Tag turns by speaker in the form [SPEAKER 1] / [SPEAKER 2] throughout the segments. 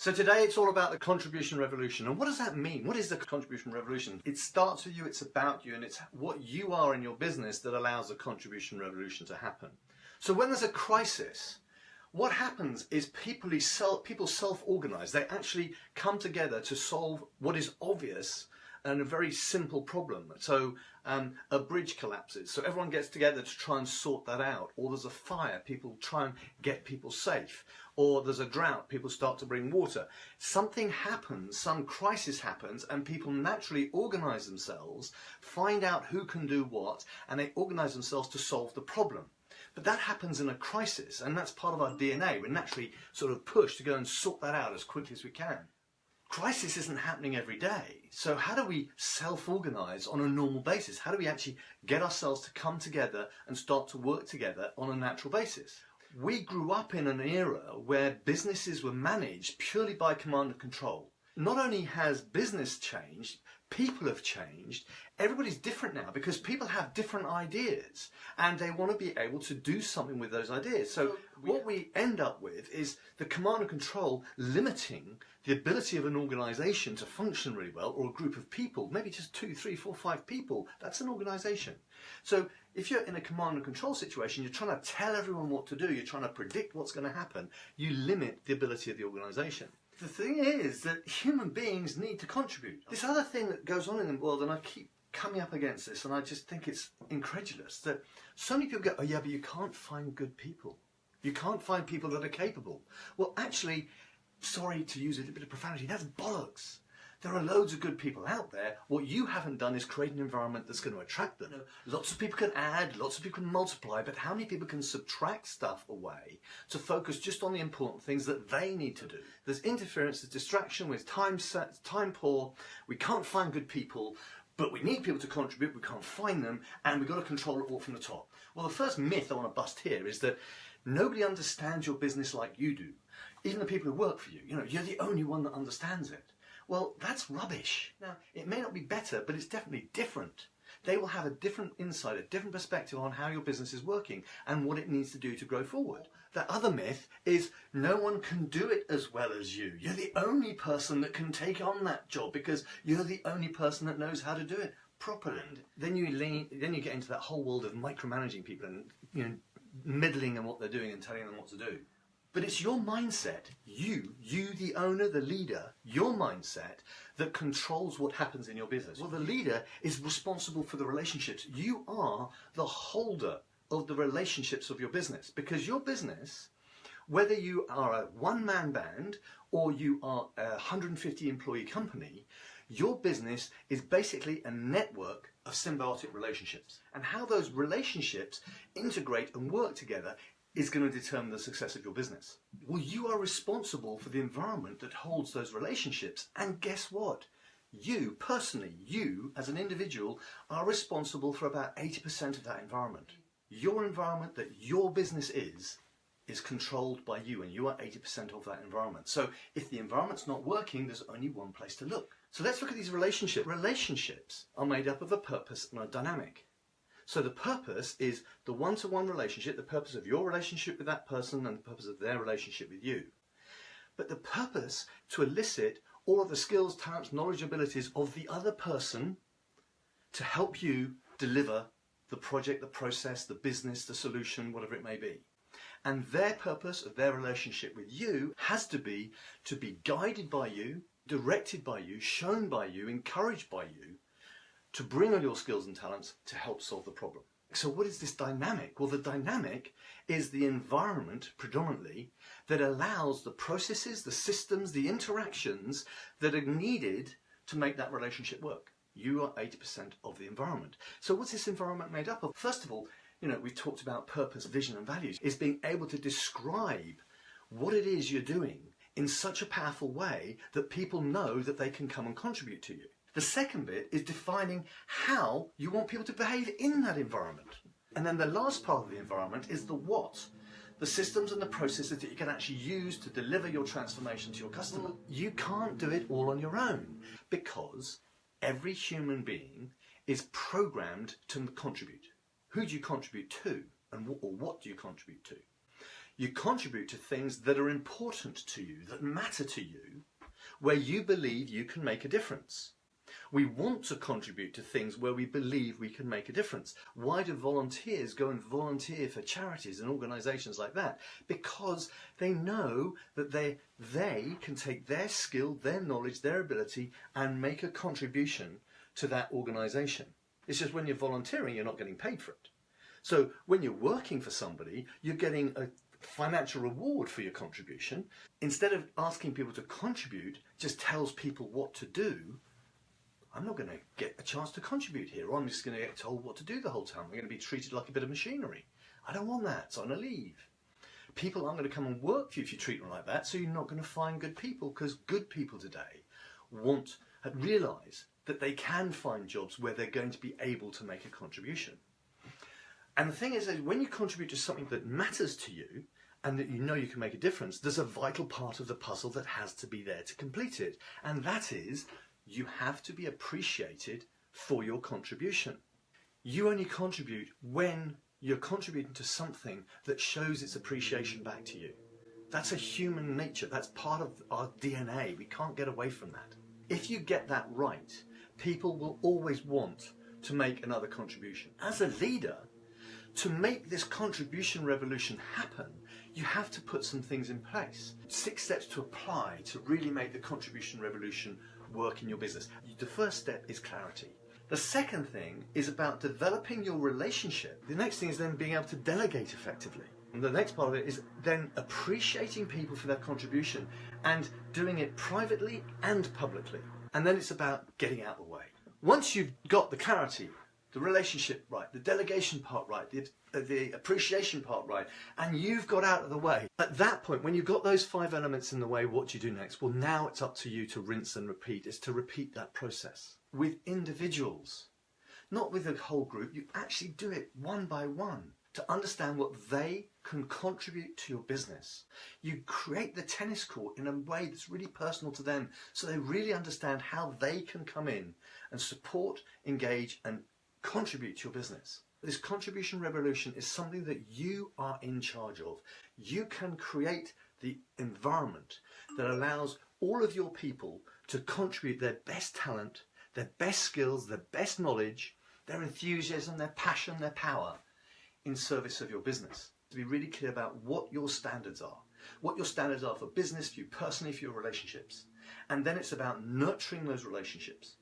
[SPEAKER 1] So today it's all about the contribution revolution. And what does that mean? What is the contribution revolution? It starts with you, it's about you, and it's what you are in your business that allows the contribution revolution to happen. So when there's a crisis, what happens is people self-organize. They actually come together to solve what is obvious and a very simple problem. So a bridge collapses, so everyone gets together to try and sort that out. Or there's a fire, people try and get people safe. Or there's a drought, people start to bring water. Something happens, some crisis happens, and people naturally organize themselves, find out who can do what, and they organize themselves to solve the problem. But that happens in a crisis, and that's part of our DNA. We're naturally sort of pushed to go and sort that out as quickly as we can. Crisis isn't happening every day. So how do we self-organize on a normal basis? How do we actually get ourselves to come together and start to work together on a natural basis? We grew up in an era where businesses were managed purely by command and control. Not only has business changed, people have changed. Everybody's different now because people have different ideas and they want to be able to do something with those ideas. So what we end up with is the command and control limiting the ability of an organization to function really well, or a group of people, maybe just 2, 3, 4, 5 people. That's an organization. So if you're in a command and control situation, you're trying to tell everyone what to do, you're trying to predict what's going to happen, you limit the ability of the organization. The thing is that human beings need to contribute. This other thing that goes on in the world, and I keep coming up against this, and I just think it's incredulous, that so many people go, oh yeah, but you can't find good people. You can't find people that are capable. Well, actually, sorry to use a little bit of profanity, that's bollocks. There are loads of good people out there. What you haven't done is create an environment that's going to attract them. Lots of people can add, lots of people can multiply, but how many people can subtract stuff away to focus just on the important things that they need to do? There's interference, there's distraction, with time poor, we can't find good people, but we need people to contribute, we can't find them, and we've got to control it all from the top. Well, the first myth I want to bust here is that nobody understands your business like you do. Even the people who work for you, you're the only one that understands it. Well, that's rubbish. Now, it may not be better, but it's definitely different. They will have a different insight, a different perspective on how your business is working and what it needs to do to grow forward. The other myth is no one can do it as well as you. You're the only person that can take on that job because you're the only person that knows how to do it properly. And then you get into that whole world of micromanaging people and middling on what they're doing and telling them what to do. But it's your mindset, you the owner, the leader, your mindset that controls what happens in your business. Well, the leader is responsible for the relationships. You are the holder of the relationships of your business, because your business, whether you are a one-man band or you are a 150 employee company, your business is basically a network of symbiotic relationships. And how those relationships integrate and work together is going to determine the success of your business. Well, you are responsible for the environment that holds those relationships. And guess what? You, personally, you as an individual, are responsible for about 80% of that environment. Your environment that your business is controlled by you, and you are 80% of that environment. So if the environment's not working, there's only one place to look. So let's look at these relationships. Relationships are made up of a purpose and a dynamic. So the purpose is the one-to-one relationship, the purpose of your relationship with that person and the purpose of their relationship with you. But the purpose to elicit all of the skills, talents, knowledge, abilities of the other person to help you deliver the project, the process, the business, the solution, whatever it may be. And their purpose of their relationship with you has to be guided by you, directed by you, shown by you, encouraged by you, to bring on your skills and talents to help solve the problem. So what is this dynamic? Well, the dynamic is the environment, predominantly, that allows the processes, the systems, the interactions that are needed to make that relationship work. You are 80% of the environment. So what's this environment made up of? First of all, we talked about purpose, vision and values. Is being able to describe what it is you're doing in such a powerful way that people know that they can come and contribute to you. The second bit is defining how you want people to behave in that environment. And then the last part of the environment is the what. The systems and the processes that you can actually use to deliver your transformation to your customer. You can't do it all on your own because every human being is programmed to contribute. Who do you contribute to, or what do you contribute to? You contribute to things that are important to you, that matter to you, where you believe you can make a difference. We want to contribute to things where we believe we can make a difference. Why do volunteers go and volunteer for charities and organisations like that? Because they know that they can take their skill, their knowledge, their ability and make a contribution to that organisation. It's just when you're volunteering, you're not getting paid for it. So when you're working for somebody, you're getting a financial reward for your contribution. Instead of asking people to contribute, just tells people what to do. I'm not going to get a chance to contribute here, or I'm just going to get told what to do the whole time. I'm going to be treated like a bit of machinery. I don't want that, so I'm going to leave. People aren't going to come and work for you if you treat them like that, so you're not going to find good people, because good people today realise that they can find jobs where they're going to be able to make a contribution. And the thing is that when you contribute to something that matters to you, and that you know you can make a difference, there's a vital part of the puzzle that has to be there to complete it. And that is, you have to be appreciated for your contribution. You only contribute when you're contributing to something that shows its appreciation back to you. That's a human nature. That's part of our DNA. We can't get away from that. If you get that right, people will always want to make another contribution. As a leader, to make this contribution revolution happen, you have to put some things in place. 6 steps to apply to really make the contribution revolution work in your business. The first step is clarity. The second thing is about developing your relationship. The next thing is then being able to delegate effectively. And the next part of it is then appreciating people for their contribution and doing it privately and publicly. And then it's about getting out of the way. Once you've got the clarity, the relationship right, the delegation part right, the appreciation part right, and you've got out of the way. At that point, when you've got those 5 elements in the way, what do you do next? Well, now it's up to you to rinse and repeat. It's to repeat that process with individuals, not with a whole group. You actually do it one by one to understand what they can contribute to your business. You create the tennis court in a way that's really personal to them, so they really understand how they can come in and support, engage, and contribute to your business. This contribution revolution is something that you are in charge of. You can create the environment that allows all of your people to contribute their best talent, their best skills, their best knowledge, their enthusiasm, their passion, their power in service of your business. To be really clear about what your standards are. What your standards are for business, for you personally, for your relationships. And then it's about nurturing those relationships.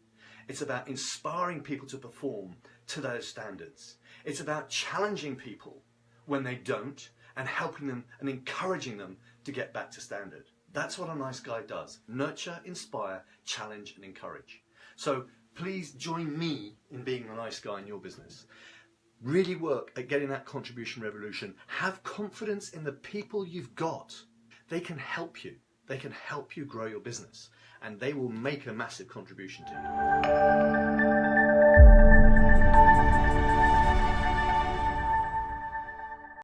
[SPEAKER 1] It's about inspiring people to perform to those standards. It's about challenging people when they don't and helping them and encouraging them to get back to standard. That's what a nice guy does. Nurture, inspire, challenge and encourage. So please join me in being a nice guy in your business. Really work at getting that contribution revolution. Have confidence in the people you've got. They can help you. They can help you grow your business. And they will make a massive contribution to you.